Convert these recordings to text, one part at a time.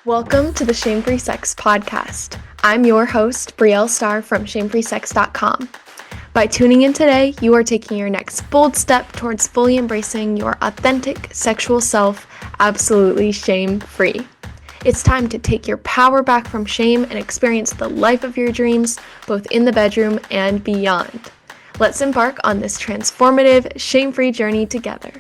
Welcome to the Shame-Free Sex Podcast. I'm your host, Brielle Starr from shamefreesex.com. By tuning in today, you are taking your next bold step towards fully embracing your authentic sexual self, absolutely shame-free. It's time to take your power back from shame and experience the life of your dreams, both in the bedroom and beyond. Let's embark on this transformative, shame-free journey together.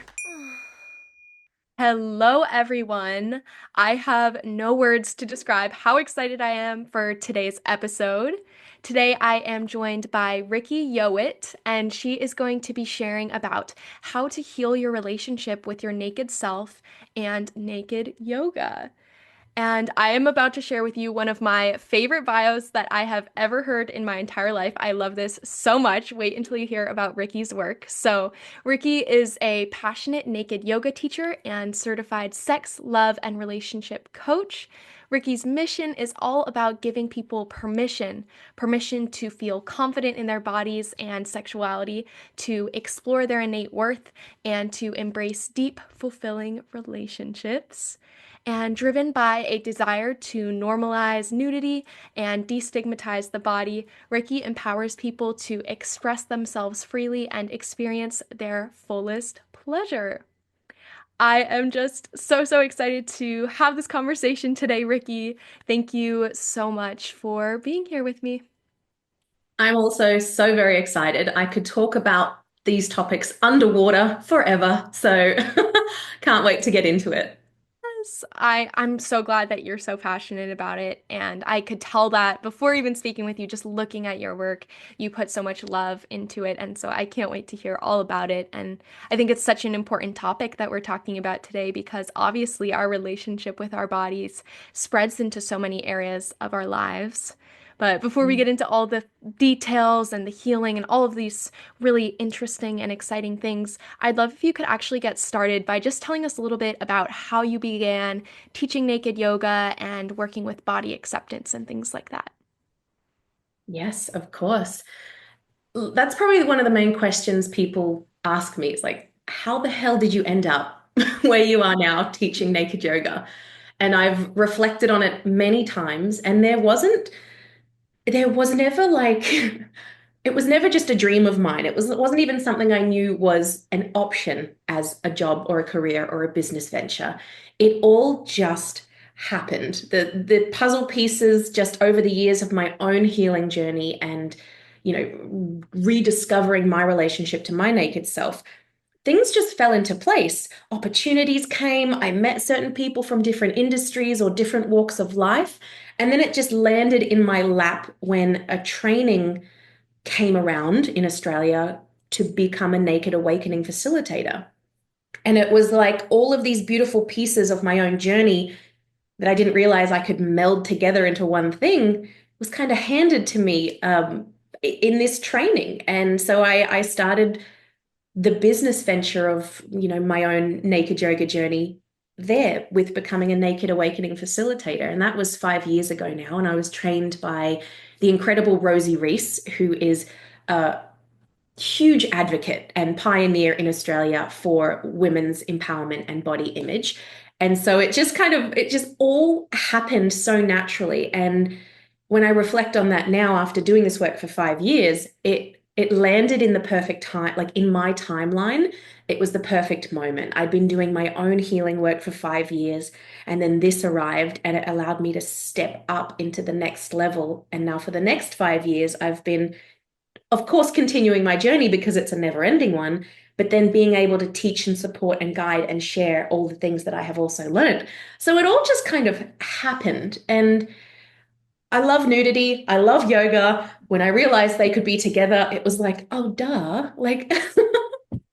Hello, everyone. I have no words to describe how excited I am for today's episode. Today, I am joined by Rikki Yeowart, and she is going to be sharing about how to heal your relationship with your naked self and naked yoga. And I am about to share with you one of my favorite bios that I have ever heard in my entire life. I love this so much. Wait until you hear about Rikki's work. So, Rikki is a passionate naked yoga teacher and certified sex, love, and relationship coach. Rikki's mission is all about giving people permission to feel confident in their bodies and sexuality, to explore their innate worth, and to embrace deep, fulfilling relationships. And driven by a desire to normalize nudity and destigmatize the body, Rikki empowers people to express themselves freely and experience their fullest pleasure. I am just so excited to have this conversation today, Rikki. Thank you so much for being here with me. I'm also so very excited. I could talk about these topics underwater forever, so can't wait to get into it. Yes, I'm so glad that you're so passionate about it, and I could tell that before even speaking with you, just looking at your work, you put so much love into it, and so I can't wait to hear all about it. And I think it's such an important topic that we're talking about today because obviously our relationship with our bodies spreads into so many areas of our lives. But before we get into all the details and the healing and all of these really interesting and exciting things, I'd love if you could actually get started by just telling us a little bit about how you began teaching naked yoga and working with body acceptance and things like that. Yes, of course. That's probably one of the main questions people ask me. It's like, how the hell did you end up where you are now teaching naked yoga? And I've reflected on it many times, and there was never like it was never just a dream of mine. It wasn't even something I knew was an option as a job or a career or a business venture. It all just happened. The puzzle pieces just over the years of my own healing journey and rediscovering my relationship to my naked self, things just fell into place. Opportunities came. I met certain people from different industries or different walks of life. And then it just landed in my lap when a training came around in Australia to become a naked awakening facilitator. And it was like all of these beautiful pieces of my own journey that I didn't realize I could meld together into one thing was kind of handed to me in this training. And so I started the business venture of, my own naked yoga journey there with becoming a naked awakening facilitator. And that was 5 years ago now. And I was trained by the incredible Rosie Reese, who is a huge advocate and pioneer in Australia for women's empowerment and body image. And so it just all happened so naturally. And when I reflect on that now, after doing this work for 5 years, it landed in the perfect time, like in my timeline. It was the perfect moment. I'd been doing my own healing work for 5 years, and then this arrived, and it allowed me to step up into the next level. And now, for the next 5 years, I've been, of course, continuing my journey because it's a never-ending one, but then being able to teach and support and guide and share all the things that I have also learned. So it all just kind of happened. And I love nudity. I love yoga. When I realized they could be together, it was like, oh, duh. Like,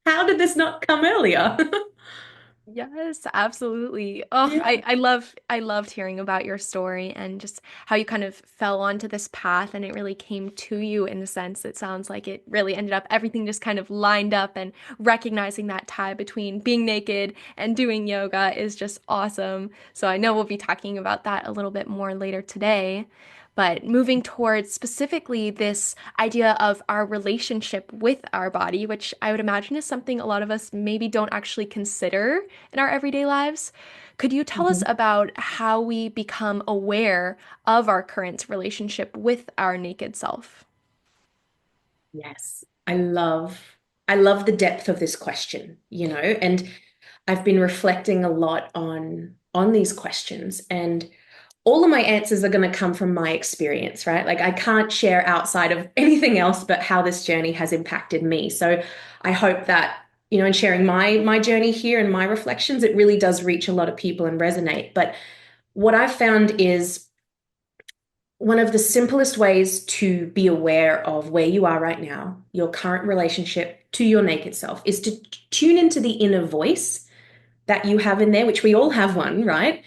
how did this not come earlier? Yes, absolutely. Oh, Yeah. I loved hearing about your story and just how you kind of fell onto this path and it really came to you in a sense. It sounds like it really ended up everything just kind of lined up and recognizing that tie between being naked and doing yoga is just awesome. So I know we'll be talking about that a little bit more later today. but moving towards specifically this idea of our relationship with our body, which I would imagine is something a lot of us maybe don't actually consider in our everyday lives. Could you tell us Mhm. about how we become aware of our current relationship with our naked self? Yes, I love the depth of this question, and I've been reflecting a lot on these questions, and all of my answers are going to come from my experience, right? Like I can't share outside of anything else but how this journey has impacted me. So I hope that, in sharing my journey here and my reflections, it really does reach a lot of people and resonate. But what I've found is one of the simplest ways to be aware of where you are right now, your current relationship to your naked self, is to tune into the inner voice that you have in there, which we all have one, right?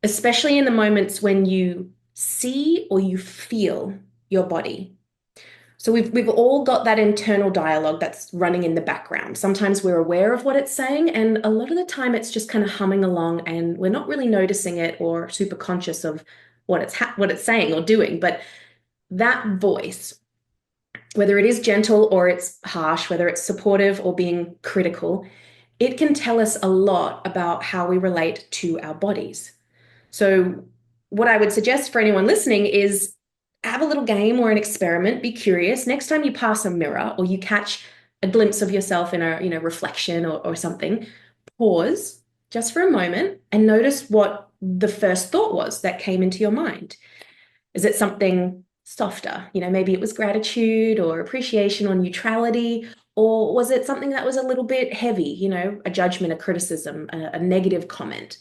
Especially in the moments when you see or you feel your body. So we've all got that internal dialogue that's running in the background. Sometimes we're aware of what it's saying, and a lot of the time it's just kind of humming along, and we're not really noticing it or super conscious of what it's saying or doing. But that voice, whether it is gentle or it's harsh, whether it's supportive or being critical, it can tell us a lot about how we relate to our bodies. So, what I would suggest for anyone listening is have a little game or an experiment. Be curious. Next time you pass a mirror or you catch a glimpse of yourself in a reflection or something, pause just for a moment and notice what the first thought was that came into your mind. Is it something softer? Maybe it was gratitude or appreciation or neutrality, or was it something that was a little bit heavy? A judgment, a criticism, a negative comment.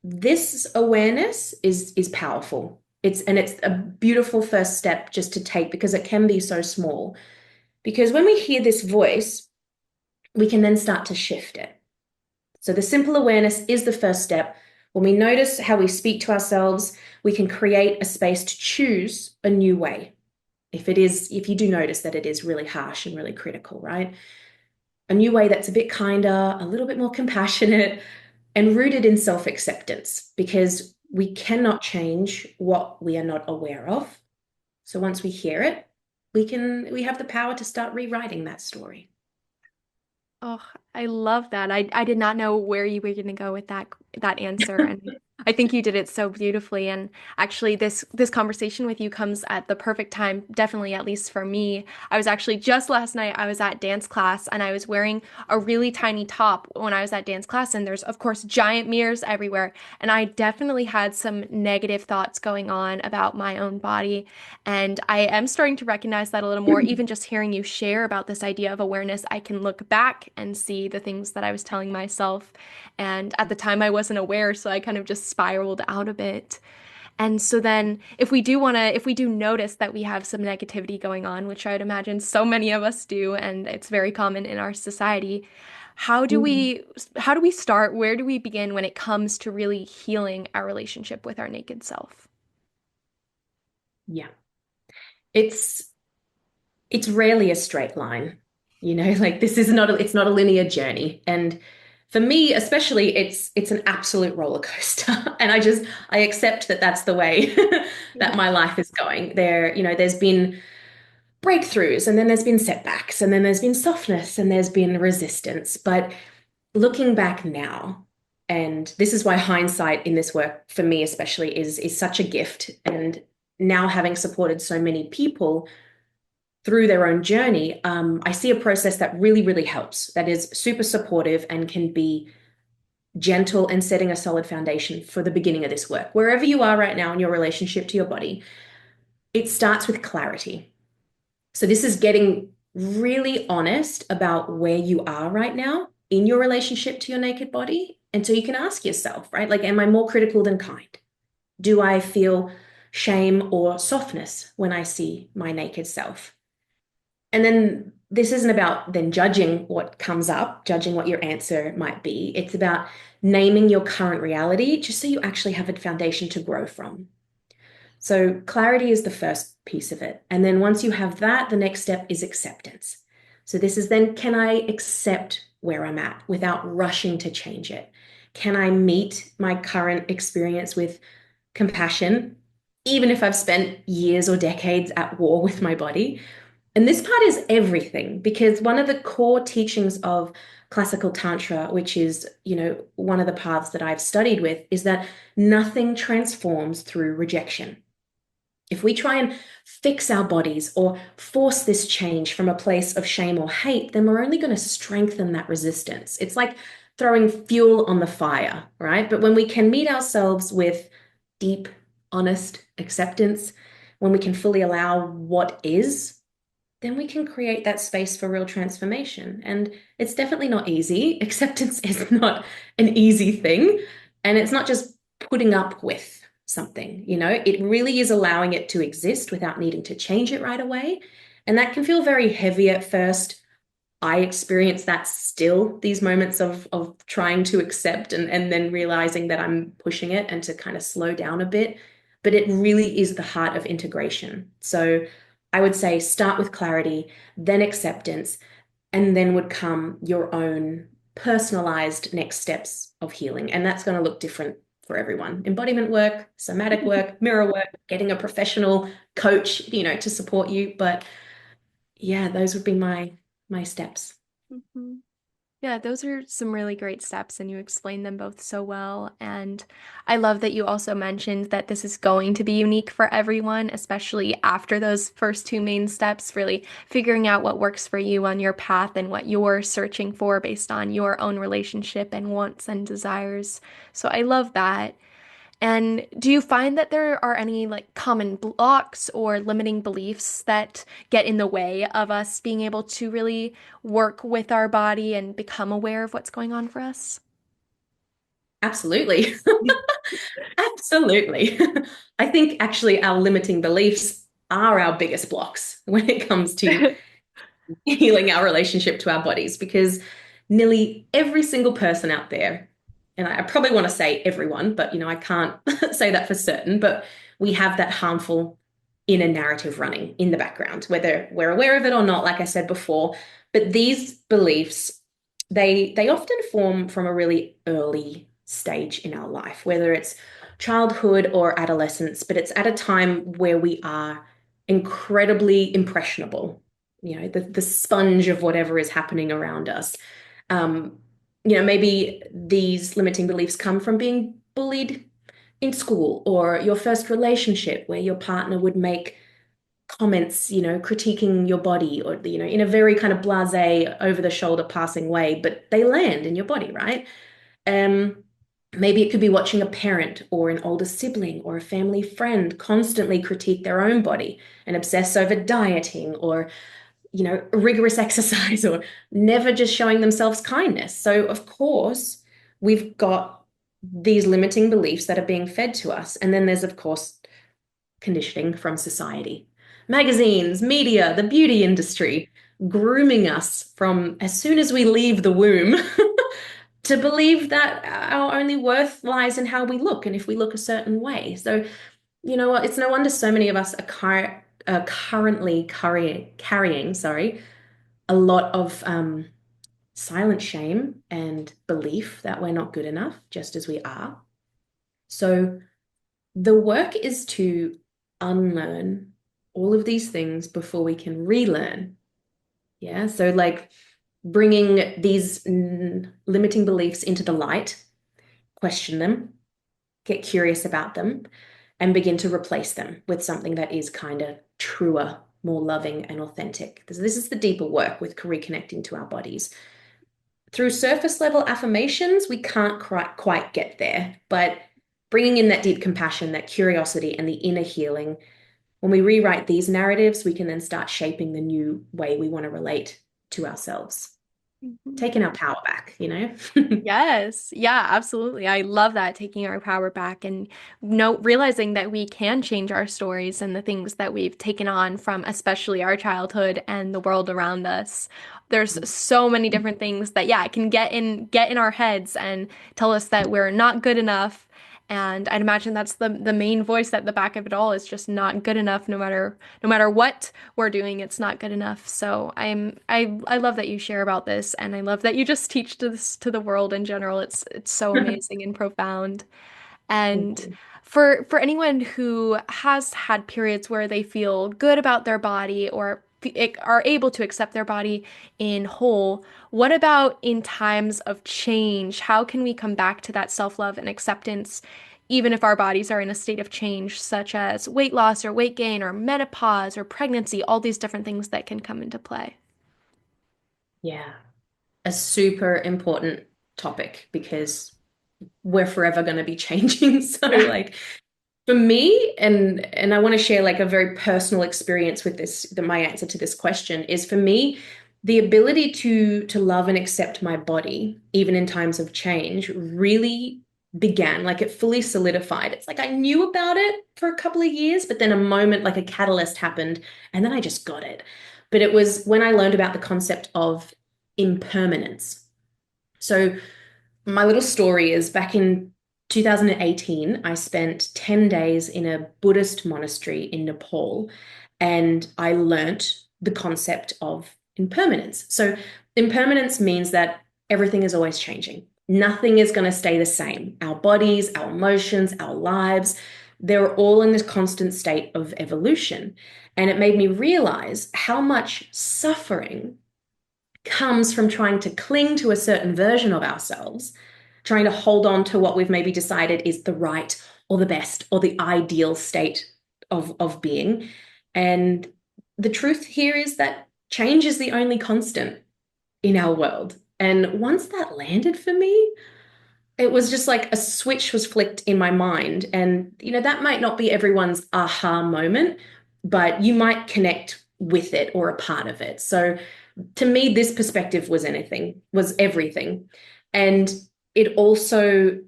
This awareness is powerful. It's a beautiful first step just to take because it can be so small. Because when we hear this voice, we can then start to shift it. So the simple awareness is the first step. When we notice how we speak to ourselves, we can create a space to choose a new way. If you do notice that it is really harsh and really critical, right? A new way that's a bit kinder, a little bit more compassionate, and rooted in self acceptance because we cannot change what we are not aware of. So once we hear it, we have the power to start rewriting that story. Oh, I love that. I did not know where you were going to go with that answer, and I think you did it so beautifully. And actually, this conversation with you comes at the perfect time, definitely at least for me. I was actually just last night I was at dance class and I was wearing a really tiny top when I was at dance class, and there's of course giant mirrors everywhere, and I definitely had some negative thoughts going on about my own body. And I am starting to recognize that a little more, even just hearing you share about this idea of awareness. I can look back and see the things that I was telling myself. And at the time, I wasn't aware, so I kind of just spiraled out a bit. And so then, if we do notice that we have some negativity going on, which I would imagine so many of us do, and it's very common in our society, how do Mm. we how do we start? Where do we begin when it comes to really healing our relationship with our naked self? Yeah. It's it's rarely a straight line. Like this is not it's not a linear journey. And for me, especially, it's an absolute roller coaster. And I accept that that's the way that Yeah. my life is going. There's been breakthroughs and then there's been setbacks and then there's been softness and there's been resistance. But looking back now, and this is why hindsight in this work for me especially is such a gift. And now having supported so many people through their own journey, I see a process that really, really helps, that is super supportive and can be gentle and setting a solid foundation for the beginning of this work. Wherever you are right now in your relationship to your body, it starts with clarity. So, this is getting really honest about where you are right now in your relationship to your naked body. And so you can ask yourself, right? Like, am I more critical than kind? Do I feel shame or softness when I see my naked self? And then this isn't about then judging what comes up, judging what your answer might be. It's about naming your current reality just so you actually have a foundation to grow from. So clarity is the first piece of it. And then once you have that, the next step is acceptance. So this is then, can I accept where I'm at without rushing to change it? Can I meet my current experience with compassion, even if I've spent years or decades at war with my body. And this part is everything because one of the core teachings of classical tantra, which is, one of the paths that I've studied with, is that nothing transforms through rejection. If we try and fix our bodies or force this change from a place of shame or hate, then we're only going to strengthen that resistance. It's like throwing fuel on the fire, right? But when we can meet ourselves with deep, honest acceptance, when we can fully allow what is, then we can create that space for real transformation. And it's definitely not easy. Acceptance is not an easy thing. And it's not just putting up with something, it really is allowing it to exist without needing to change it right away. And that can feel very heavy at first. I experience that still, these moments of trying to accept and then realizing that I'm pushing it and to kind of slow down a bit. But it really is the heart of integration. So I would say start with clarity, then acceptance, and then would come your own personalized next steps of healing. And that's going to look different for everyone. Embodiment work, somatic work, mirror work, getting a professional coach, to support you. But yeah, those would be my steps. Mhm. Yeah, those are some really great steps, and you explained them both so well. And I love that you also mentioned that this is going to be unique for everyone, especially after those first two main steps, really figuring out what works for you on your path and what you're searching for based on your own relationship and wants and desires. So I love that. And do you find that there are any like common blocks or limiting beliefs that get in the way of us being able to really work with our body and become aware of what's going on for us? Absolutely. Absolutely. I think actually our limiting beliefs are our biggest blocks when it comes to healing our relationship to our bodies because nearly every single person out there, and I probably want to say everyone, but I can't say that for certain, but we have that harmful inner narrative running in the background, whether we're aware of it or not, like I said before. But these beliefs, they often form from a really early stage in our life, whether it's childhood or adolescence, but it's at a time where we are incredibly impressionable, the sponge of whatever is happening around us. Um, maybe these limiting beliefs come from being bullied in school or your first relationship where your partner would make comments, critiquing your body or, in a very kind of blasé, over the shoulder passing way, but they land in your body, right? Um, Maybe it could be watching a parent or an older sibling or a family friend constantly critique their own body and obsess over dieting or rigorous exercise or never just showing themselves kindness. So, of course, we've got these limiting beliefs that are being fed to us. And then there's, of course, conditioning from society, magazines, media, the beauty industry, grooming us from as soon as we leave the womb to believe that our only worth lies in how we look and if we look a certain way. So, what? It's no wonder so many of us are currently carrying, sorry, a lot of silent shame and belief that we're not good enough, just as we are. So the work is to unlearn all of these things before we can relearn. Yeah. So, like bringing these limiting beliefs into the light, question them, get curious about them, and begin to replace them with something that is kind of truer, more loving, and authentic. This is the deeper work with reconnecting to our bodies. Through surface level affirmations, we can't quite get there, but bringing in that deep compassion, that curiosity, and the inner healing, when we rewrite these narratives, we can then start shaping the new way we want to relate to ourselves, Mhm. taking our power back. Yes. Yeah, absolutely. I love that, taking our power back and realizing that we can change our stories and the things that we've taken on from especially our childhood and the world around us. There's so many different things that, yeah, can get in our heads and tell us that we're not good enough. And I'd imagine that's the main voice at the back of it all, is just not good enough no matter what we're doing, it's not good enough. So I love that you share about this, and I love that you just teach this to the world in general. It's so amazing and profound. And Mhm. for anyone who has had periods where they feel good about their body or are able to accept their body in whole, what about in times of change? How can we come back to that self-love and acceptance, even if our bodies are in a state of change, such as weight loss or weight gain or menopause or pregnancy, all these different things that can come into play? Yeah, a super important topic because we're forever going to be changing. So Yeah. like for me, and I want to share like a very personal experience with this, that my answer to this question is for me, the ability to love and accept my body, even in times of change, really began, like it fully solidified. It's like I knew about it for a couple of years, but then a moment, like a catalyst happened, and then I just got it. But it was when I learned about the concept of impermanence. So my little story is back in 2018, I spent 10 days in a Buddhist monastery in Nepal, and I learnt the concept of impermanence. So, impermanence means that everything is always changing. Nothing is going to stay the same. Our bodies, our emotions, our lives, they're all in this constant state of evolution. And it made me realize how much suffering comes from trying to cling to a certain version of ourselves, trying to hold on to what we've maybe decided is the right or the best or the ideal state of being. And the truth here is that change is the only constant in our world. And once that landed for me, it was just like a switch was flicked in my mind. And, that might not be everyone's aha moment, but you might connect with it or a part of it. So to me, this perspective was everything. And it also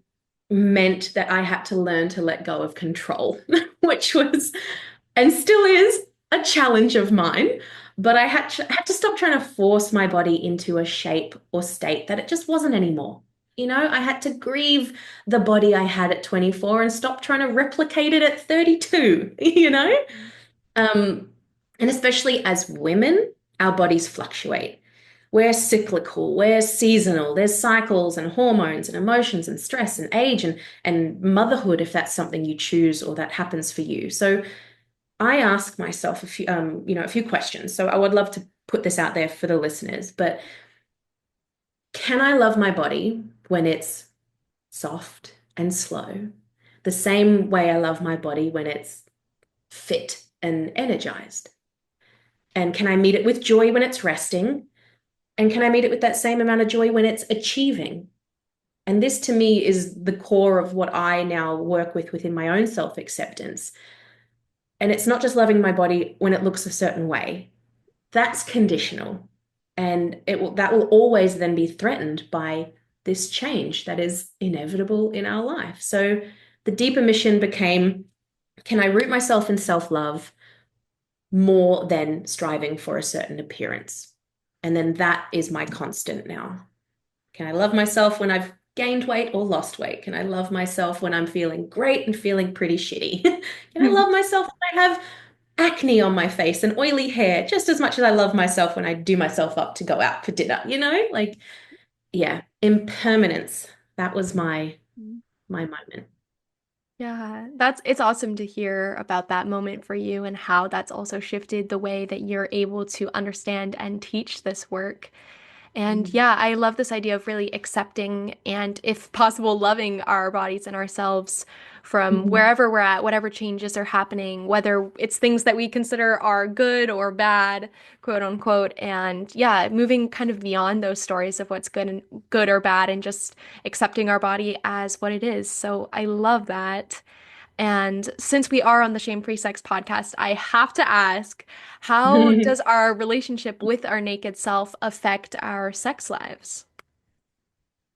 meant that I had to learn to let go of control, which was and still is a challenge of mine. But I had to stop trying to force my body into a shape or state that it just wasn't anymore. I had to grieve the body I had at 24 and stop trying to replicate it at 32, you know? Um, and especially as women, our bodies fluctuate. We're cyclical, we're seasonal. There's cycles and hormones and emotions and stress and age and motherhood, if that's something you choose or that happens for you. So I ask myself a few questions. So I would love to put this out there for the listeners, but can I love my body when it's soft and slow? The same way I love my body when it's fit and energized? And can I meet it with joy when it's resting? And can I meet it with that same amount of joy when it's achieving? And this to me is the core of what I now work with within my own self-acceptance. And it's not just loving my body when it looks a certain way. That's conditional. And that will always then be threatened by this change that is inevitable in our life. So the deeper mission became, can I root myself in self-love more than striving for a certain appearance? And then that is my constant now. Can I love myself when I've gained weight or lost weight? Can I love myself when I'm feeling great and feeling pretty shitty? Can I love myself when I have acne on my face and oily hair just as much as I love myself when I do myself up to go out for dinner, Like, yeah, impermanence. That was my moment. Yeah, it's awesome to hear about that moment for you and how that's also shifted the way that you're able to understand and teach this work. And Mm. yeah, I love this idea of really accepting and, if possible, loving our bodies and ourselves from Mhm. wherever we're at, whatever changes are happening, whether it's things that we consider are good or bad, quote unquote. And yeah, moving kind of beyond those stories of what's good or bad and just accepting our body as what it is. So I love that. And since we are on the Shame Free Sex podcast, I have to ask, how does our relationship with our naked self affect our sex lives?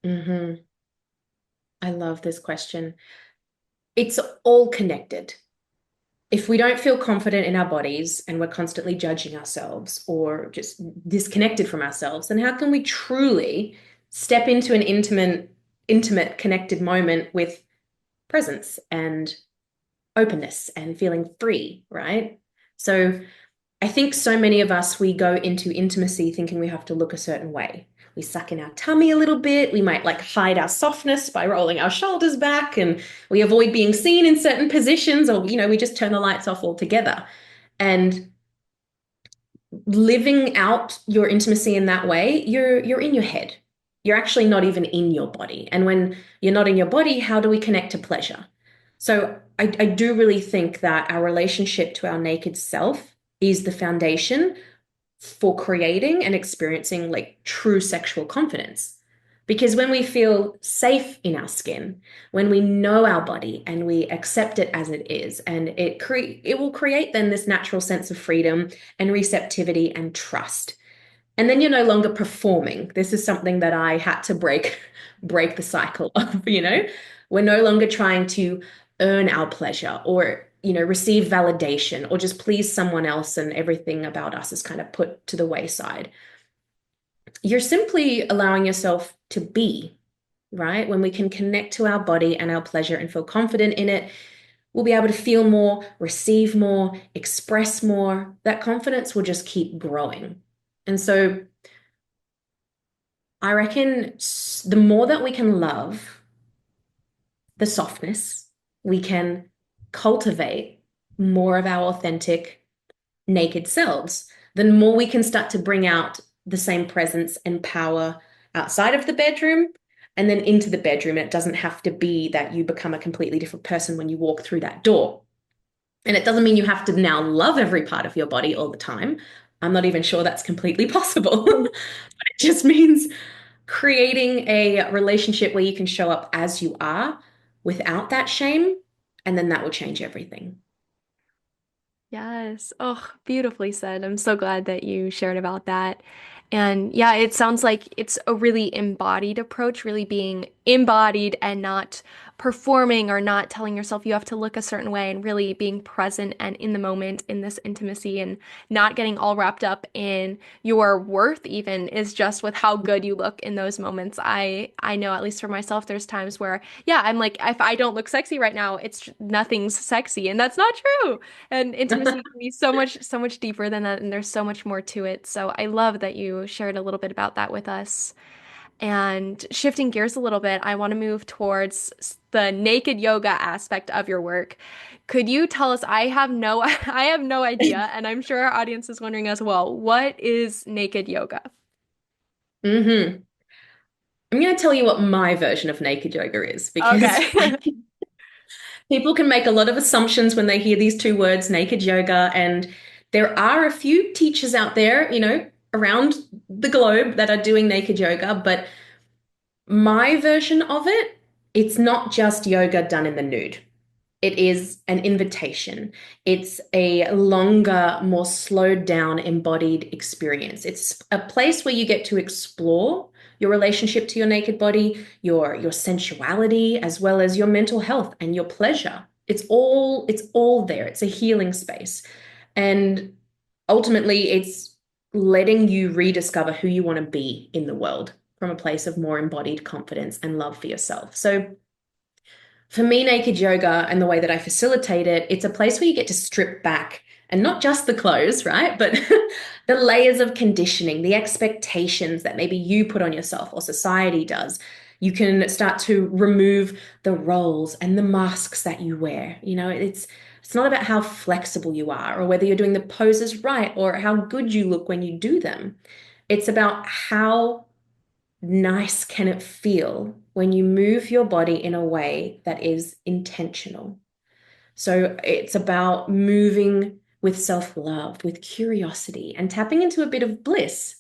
Mhm. I love this question. It's all connected. If we don't feel confident in our bodies and we're constantly judging ourselves or just disconnected from ourselves, then how can we truly step into an intimate, connected moment with presence and openness and feeling free, right? So I think so many of us, we go into intimacy thinking we have to look a certain way. We suck in our tummy a little bit. We might like hide our softness by rolling our shoulders back, and we avoid being seen in certain positions, or, we just turn the lights off altogether. And living out your intimacy in that way, you're in your head. You're actually not even in your body. And when you're not in your body, how do we connect to pleasure? So I do really think that our relationship to our naked self is the foundation for creating and experiencing like true sexual confidence. Because when we feel safe in our skin, when we know our body and we accept it as it is, and it will create then this natural sense of freedom and receptivity and trust. And then you're no longer performing. This is something that I had to break the cycle of. We're no longer trying to earn our pleasure or receive validation or just please someone else, and everything about us is kind of put to the wayside. You're simply allowing yourself to be, right? When we can connect to our body and our pleasure and feel confident in it, we'll be able to feel more, receive more, express more. That confidence will just keep growing. And so I reckon the more that we can love the softness, we can cultivate more of our authentic naked selves, the more we can start to bring out the same presence and power outside of the bedroom and then into the bedroom. It doesn't have to be that you become a completely different person when you walk through that door. And it doesn't mean you have to now love every part of your body all the time. I'm not even sure that's completely possible. It just means creating a relationship where you can show up as you are without that shame, and then that will change everything. Yes. Oh, beautifully said. I'm so glad that you shared about that. And yeah, it sounds like it's a really embodied approach, really being embodied and not performing or not telling yourself you have to look a certain way, and really being present and in the moment in this intimacy, and not getting all wrapped up in your worth even is just with how good you look in those moments. I know, at least for myself, there's times where yeah, I'm like, if I don't look sexy right now, it's nothing's sexy, and that's not true. And intimacy can be so much deeper than that, and there's so much more to it. So I love that you shared a little bit about that with us. And shifting gears a little bit, I want to move towards the naked yoga aspect of your work. Could you tell us, I have no I have no idea, and I'm sure our audience is wondering as well, what is naked yoga? Hmm. I'm going to tell you what my version of naked yoga is, because Okay. people can make a lot of assumptions when they hear these two words, naked yoga. And there are a few teachers out there, around the globe that are doing naked yoga. But my version of it, it's not just yoga done in the nude. It is an invitation. It's a longer, more slowed down, embodied experience. It's a place where you get to explore your relationship to your naked body, your sensuality, as well as your mental health and your pleasure. It's all there. It's a healing space. And ultimately, it's letting you rediscover who you want to be in the world from a place of more embodied confidence and love for yourself. So for me, naked yoga and the way that I facilitate it, it's a place where you get to strip back, and not just the clothes, right? But the layers of conditioning, the expectations that maybe you put on yourself or society does. You can start to remove the roles and the masks that you wear. It's not about how flexible you are or whether you're doing the poses right or how good you look when you do them. It's about how nice can it feel when you move your body in a way that is intentional. So it's about moving with self-love, with curiosity, and tapping into a bit of bliss.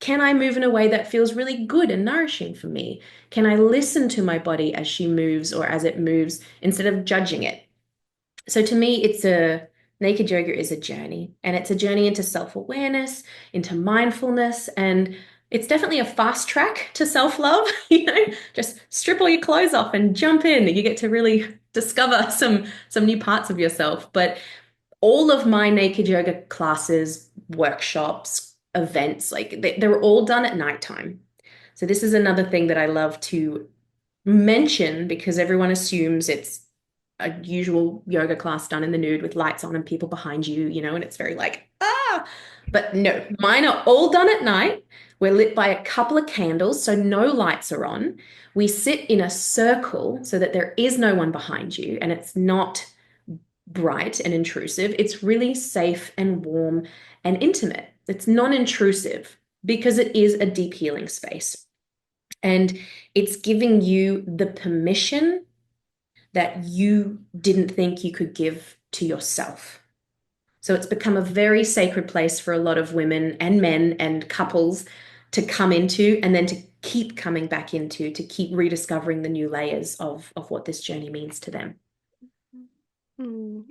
Can I move in a way that feels really good and nourishing for me? Can I listen to my body as she moves or as it moves instead of judging it? So to me, it's a naked yoga is a journey, and it's a journey into self-awareness, into mindfulness, and it's definitely a fast track to self-love. Just strip all your clothes off and jump in. You get to really discover some new parts of yourself. But all of my naked yoga classes, workshops, events, like they're all done at nighttime. So this is another thing that I love to mention, because everyone assumes it's a usual yoga class done in the nude with lights on and people behind you, and it's very like, yoga. But no, mine are all done at night. We're lit by a couple of candles, so no lights are on. We sit in a circle so that there is no one behind you and it's not bright and intrusive. It's really safe and warm and intimate. It's non-intrusive because it is a deep healing space. And it's giving you the permission that you didn't think you could give to yourself. So it's become a very sacred place for a lot of women and men and couples to come into and then to keep coming back into, to keep rediscovering the new layers of what this journey means to them.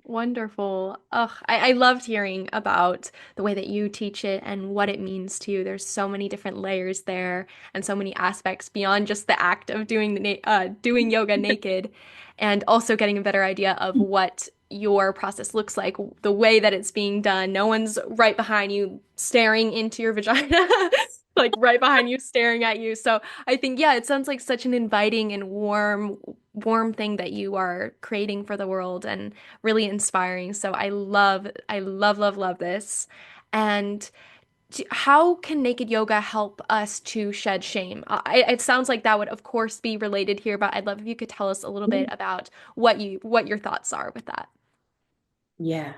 Wonderful. Ugh, I loved hearing about the way that you teach it and what it means to you. There's so many different layers there and so many aspects beyond just the act of doing doing yoga naked, and also getting a better idea of what your process looks like, the way that it's being done. No one's right behind you staring into your vagina, like right behind you staring at you. So I think, yeah, it sounds like such an inviting and warm thing that you are creating for the world, and really inspiring. So I love this. And how can naked yoga help us to shed shame? It sounds like that would, of course, be related here, but I'd love if you could tell us a little bit about what your thoughts are with that. Yeah.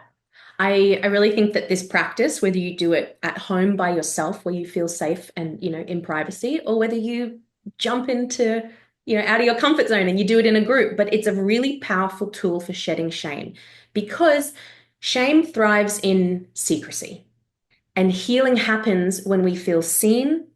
I really think that this practice, whether you do it at home by yourself where you feel safe and, in privacy, or whether you jump into, out of your comfort zone and you do it in a group, but it's a really powerful tool for shedding shame because shame thrives in secrecy. And healing happens when we feel seen,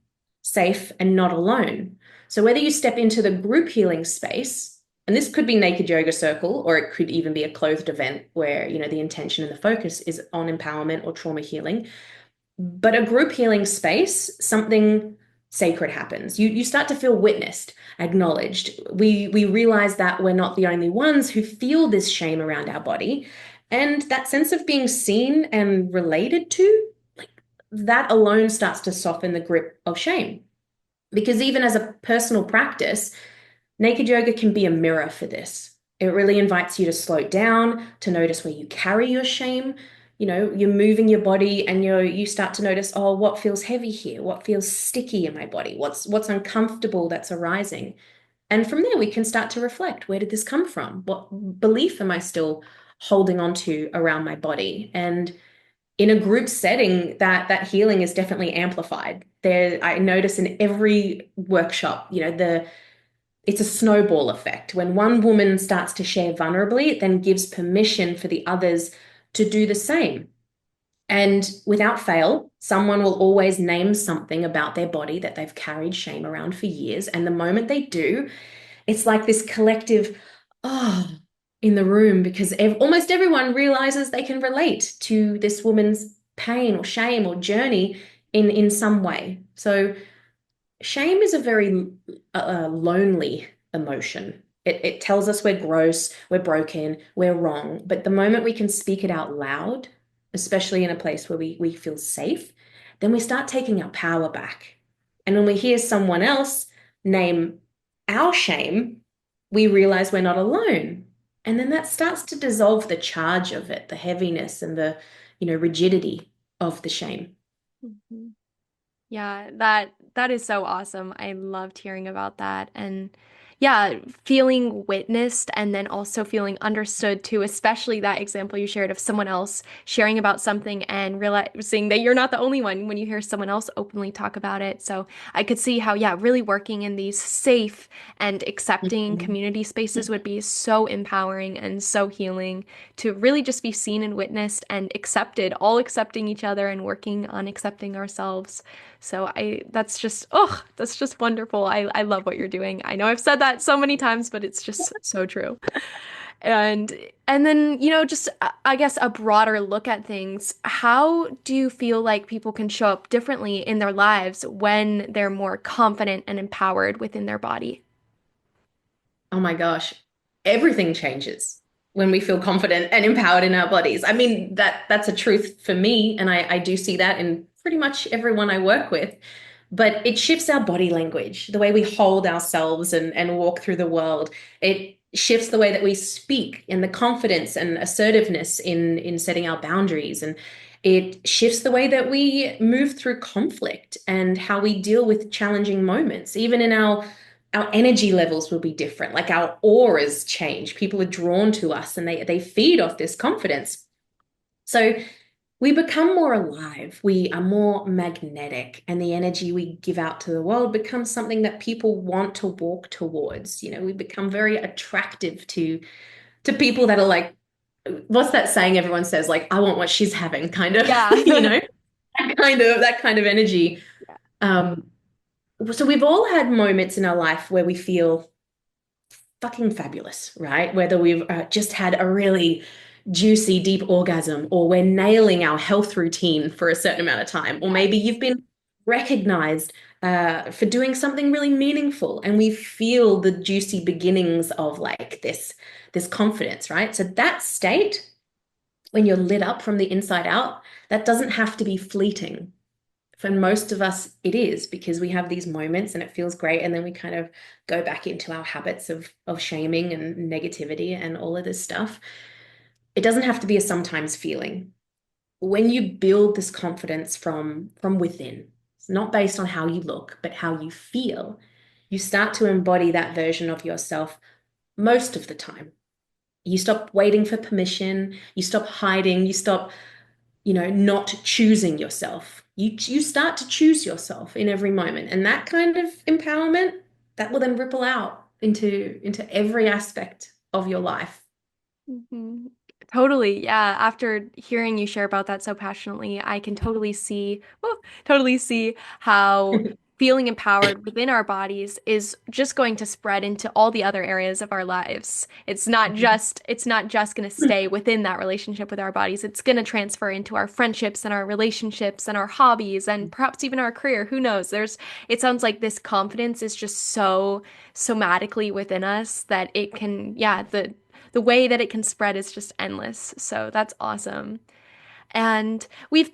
safe, and not alone. So whether you step into the group healing space, and this could be naked yoga circle, or it could even be a clothed event where, the intention and the focus is on empowerment or trauma healing. But a group healing space, something sacred happens. You start to feel witnessed, acknowledged. We realize that we're not the only ones who feel this shame around our body. And that sense of being seen and related to, like that alone starts to soften the grip of shame. Because even as a personal practice, naked yoga can be a mirror for this. It really invites you to slow down, to notice where you carry your shame. You're moving your body and you start to notice, oh, what feels heavy here? What feels sticky in my body? What's uncomfortable that's arising? And from there, we can start to reflect, where did this come from? What belief am I still holding on to around my body? And in a group setting, that healing is definitely amplified. There, I notice in every workshop, it's a snowball effect. When one woman starts to share vulnerably, it then gives permission for the others to do the same. And without fail, someone will always name something about their body that they've carried shame around for years. And the moment they do, it's like this collective, oh, in the room because almost everyone realizes they can relate to this woman's pain or shame or journey in some way. So shame is a very lonely emotion. It tells us we're gross, we're broken, we're wrong. But the moment we can speak it out loud, especially in a place where we feel safe, then we start taking our power back. And when we hear someone else name our shame, we realize we're not alone. And then that starts to dissolve the charge of it, the heaviness and the, rigidity of the shame. Mhm. Yeah, that is so awesome. I loved hearing about that. And yeah, feeling witnessed and then also feeling understood too, especially that example you shared of someone else sharing about something and realizing that you're not the only one when you hear someone else openly talk about it. So I could see how, yeah, really working in these safe and accepting Mhm. community spaces would be so empowering and so healing, to really just be seen and witnessed and accepted, all accepting each other and working on accepting ourselves. So that's just wonderful. I love what you're doing. I know I've said that so many times, but it's just so true. And and then, just I guess a broader look at things. How do you feel like people can show up differently in their lives when they're more confident and empowered within their body? Oh my gosh, everything changes when we feel confident and empowered in our bodies. I mean, that's a truth for me, and I do see that in pretty much everyone I work with. But it shifts our body language, the way we hold ourselves and walk through the world. shifts the way that we speak and the confidence and assertiveness in setting our boundaries. And it shifts the way that we move through conflict and how we deal with challenging moments. Even in our energy levels will be different. Like our auras change. People are drawn to us and they feed off this confidence. So we become more alive, we are more magnetic, and the energy we give out to the world becomes something that people want to walk towards. We become very attractive to people that are like, what's that saying everyone says, like, I want what she's having, kind of, Yeah. that kind of energy. Um, so we've all had moments in our life where we feel fucking fabulous, right? Whether we've just had a really juicy, deep orgasm, or we're nailing our health routine for a certain amount of time, or maybe Yes. you've been recognized for doing something really meaningful, and we feel the juicy beginnings of like this confidence, right? So that state, when you're lit up from the inside out, that doesn't have to be fleeting. For most of us, it is because we have these moments and it feels great. And then we kind of go back into our habits of shaming and negativity and all of this stuff. It doesn't have to be a sometimes feeling. When you build this confidence from within, it's not based on how you look, but how you feel, you start to embody that version of yourself most of the time. You stop waiting for permission, you stop hiding, you stop not choosing yourself. You start to choose yourself in every moment. And that kind of empowerment, that will then ripple out into every aspect of your life. Mhm. Totally. Yeah. After hearing you share about that so passionately, I can totally see how feeling empowered within our bodies is just going to spread into all the other areas of our lives. It's not just going to stay within that relationship with our bodies. It's going to transfer into our friendships and our relationships and our hobbies and perhaps even our career. Who knows? It sounds like this confidence is just so somatically within us that it can, yeah, the way that it can spread is just endless. So that's awesome. And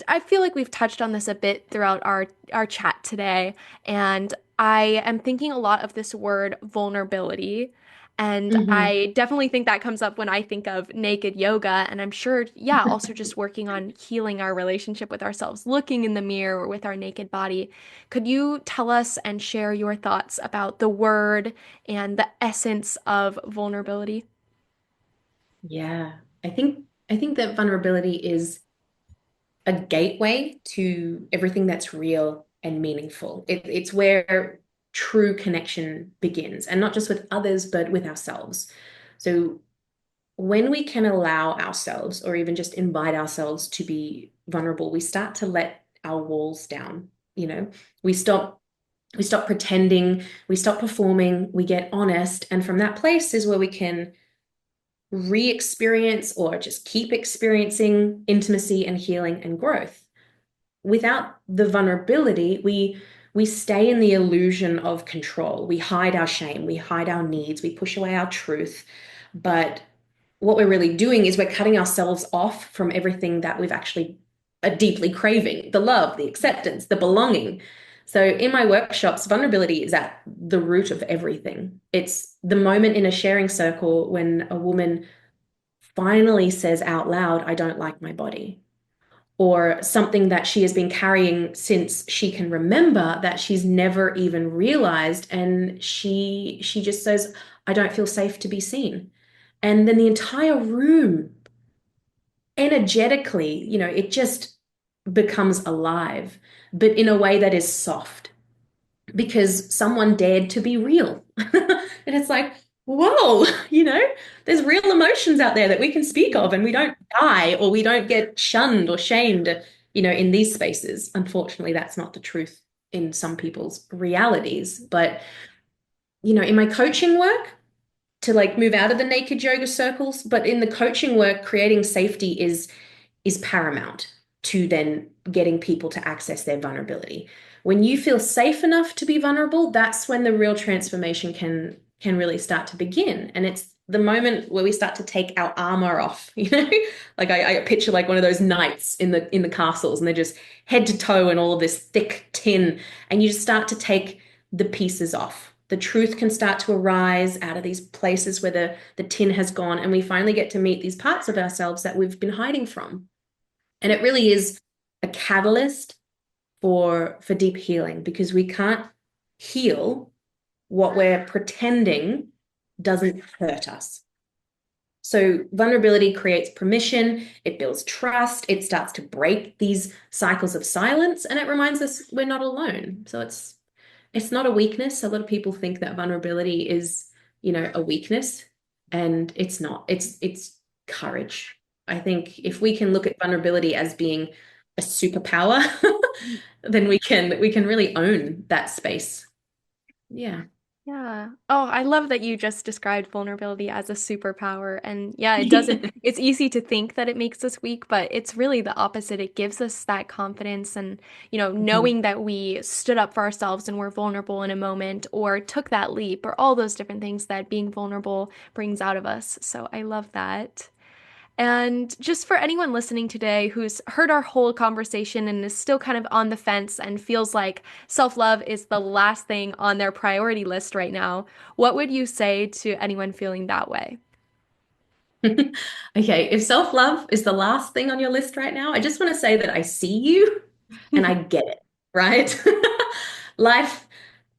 I feel like we've touched on this a bit throughout our chat today, and I am thinking a lot of this word vulnerability. And Mhm. I definitely think that comes up when I think of naked yoga. And I'm sure, yeah, also just working on healing our relationship with ourselves, looking in the mirror with our naked body. Could you tell us and share your thoughts about the word and the essence of vulnerability? Yeah. I think that vulnerability is a gateway to everything that's real and meaningful. It's where true connection begins, and not just with others, but with ourselves. So when we can allow ourselves or even just invite ourselves to be vulnerable, we start to let our walls down, you know. We stop pretending, we stop performing, we get honest, and from that place is where we can re-experience or just keep experiencing intimacy and healing and growth. Without the vulnerability, we stay in the illusion of control. We hide our shame, we hide our needs, we push away our truth. But what we're really doing is we're cutting ourselves off from everything that we've actually are deeply craving, the love, the acceptance, the belonging. So in my workshops, vulnerability is at the root of everything. It's the moment in a sharing circle when a woman finally says out loud, I don't like my body, or something that she has been carrying since she can remember that she's never even realized, and she just says, I don't feel safe to be seen. And then the entire room energetically, it just becomes alive, but in a way that is soft because someone dared to be real. And it's like, whoa, there's real emotions out there that we can speak of, and we don't die or we don't get shunned or shamed, in these spaces. Unfortunately, that's not the truth in some people's realities. But, in my coaching work, to like move out of the naked yoga circles, but in the coaching work, creating safety is paramount to then getting people to access their vulnerability. When you feel safe enough to be vulnerable, that's when the real transformation can really start to begin. And it's the moment where we start to take our armor off, Like I picture like one of those knights in the castles, and they're just head to toe in all of this thick tin, and you just start to take the pieces off, the truth can start to arise out of these places where the tin has gone, and we finally get to meet these parts of ourselves that we've been hiding from. And it really is a catalyst for deep healing because we can't heal what we're pretending doesn't hurt us. So vulnerability creates permission, it builds trust, it starts to break these cycles of silence, and it reminds us we're not alone. So it's not a weakness. A lot of people think that vulnerability is, a weakness, and it's not. It's courage. I think if we can look at vulnerability as being a superpower, then we can really own that space. Yeah. Yeah. Oh, I love that you just described vulnerability as a superpower. And yeah, it doesn't, it's easy to think that it makes us weak, but it's really the opposite. It gives us that confidence and, Mhm. knowing that we stood up for ourselves and were vulnerable in a moment or took that leap or all those different things that being vulnerable brings out of us. So I love that. And just for anyone listening today who's heard our whole conversation and is still kind of on the fence and feels like self love is the last thing on their priority list right now, what would you say to anyone feeling that way? Okay, if self-love is the last thing on your list right now, I just want to say that I see you and I get it, right? Life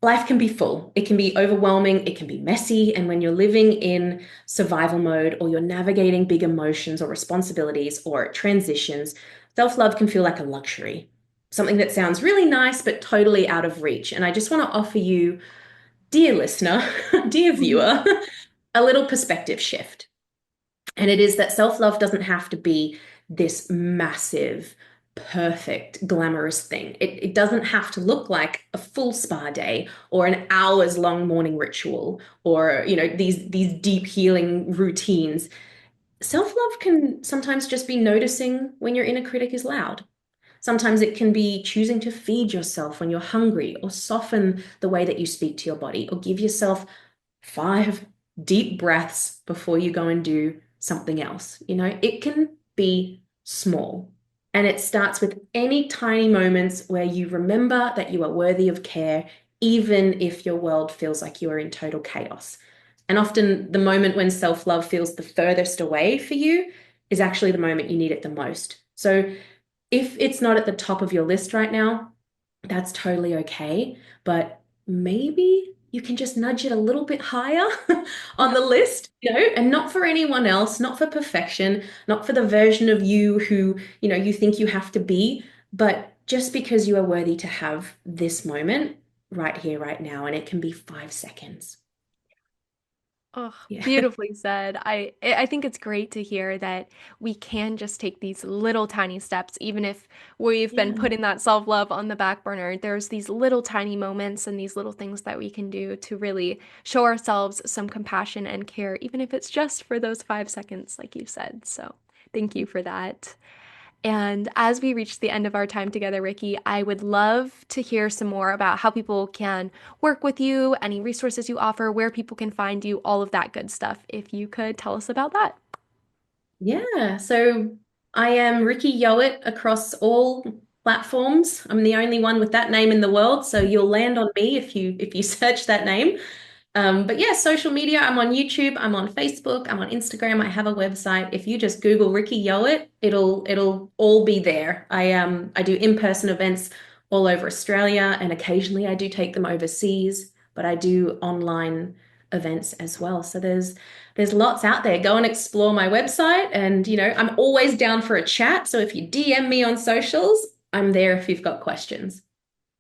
life can be full. It can be overwhelming, it can be messy, and when you're living in survival mode or you're navigating big emotions or responsibilities or transitions, self-love can feel like a luxury. Something that sounds really nice but totally out of reach. And I just want to offer you, dear listener, dear viewer, a little perspective shift. And it is that self love doesn't have to be this massive, perfect, glamorous thing. It doesn't have to look like a full spa day or an hours long morning ritual or, these deep healing routines. Self love can sometimes just be noticing when your inner critic is loud. Sometimes it can be choosing to feed yourself when you're hungry or soften the way that you speak to your body or give yourself 5 deep breaths before you go and do something else. It can be small. And it starts with any tiny moments where you remember that you are worthy of care, even if your world feels like you are in total chaos. And often the moment when self-love feels the furthest away for you is actually the moment you need it the most. So if it's not at the top of your list right now, that's totally okay. But maybe you can just nudge it a little bit higher on the list, and not for anyone else, not for perfection, not for the version of you who, you think you have to be, but just because you are worthy to have this moment right here, right now. And it can be 5 seconds. Oh, Yeah. beautifully said. I think it's great to hear that we can just take these little tiny steps, even if we've been Yeah. putting that self-love on the back burner. There's these little tiny moments and these little things that we can do to really show ourselves some compassion and care, even if it's just for those 5 seconds, like you said. So thank you for that. And as we reach the end of our time together, Rikki, I would love to hear some more about how people can work with you, any resources you offer, where people can find you, all of that good stuff. If you could tell us about that. Yeah, so I am Rikki Yeowart across all platforms. I'm the only one with that name in the world, so you'll land on me if you search that name. But yeah, social media, I'm on YouTube, I'm on Facebook, I'm on Instagram, I have a website. If you just Google Rikki Yeowart, it'll all be there. I do in-person events all over Australia, and occasionally I do take them overseas, but I do online events as well. So there's lots out there. Go and explore my website, and I'm always down for a chat. So if you DM me on socials, I'm there if you've got questions.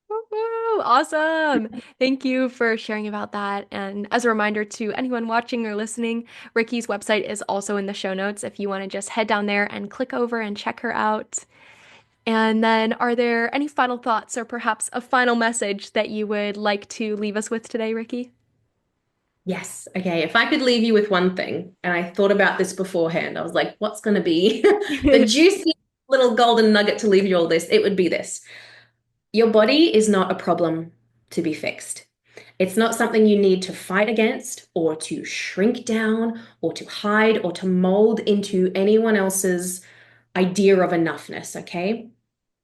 Woo, awesome. Thank you for sharing about that. And as a reminder to anyone watching or listening, Rikki's website is also in the show notes if you want to just head down there and click over and check her out. And then, are there any final thoughts or perhaps a final message that you would like to leave us with today, Rikki? Yes. Okay. If I could leave you with one thing, and I thought about this beforehand, I was like, what's going to be the juicy little golden nugget to leave you all this? It would be this. Your body is not a problem to be fixed. It's not something you need to fight against or to shrink down or to hide or to mold into anyone else's idea of enoughness. Okay.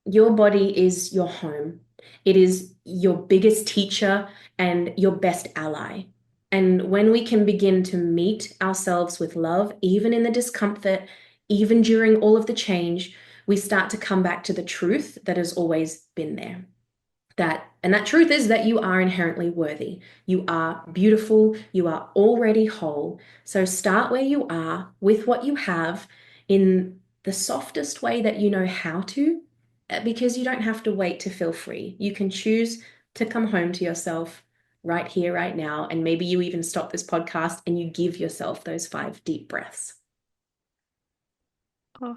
Your body is your home. It is your biggest teacher and your best ally. And when we can begin to meet ourselves with love, even in the discomfort, even during all of the change, we start to come back to the truth that has always been there. That truth is that you are inherently worthy. You are beautiful. You are already whole. So start where you are with what you have in the softest way that you know how to, because you don't have to wait to feel free. You can choose to come home to yourself right here, right now. And maybe you even stop this podcast and you give yourself those 5 deep breaths. Oh,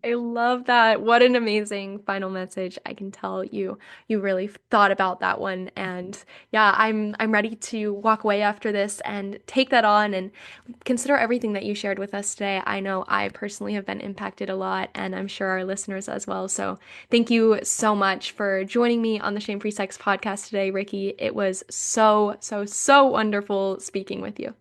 I love that. What an amazing final message. I can tell you really thought about that one. And yeah, I'm ready to walk away after this and take that on and consider everything that you shared with us today. I know I personally have been impacted a lot, and I'm sure our listeners as well. So thank you so much for joining me on the Shame Free Sex podcast today, Rikki. It was so, so, so wonderful speaking with you.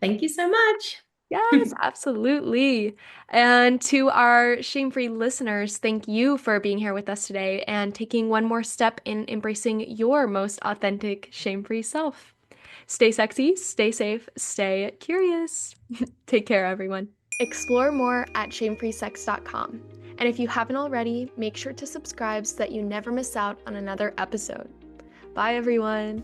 Thank you so much. Yes, absolutely. And to our shame-free listeners, thank you for being here with us today and taking one more step in embracing your most authentic, shame-free self. Stay sexy, stay safe, stay curious. Take care, everyone. Explore more at shamefreesex.com. And if you haven't already, make sure to subscribe so that you never miss out on another episode. Bye, everyone.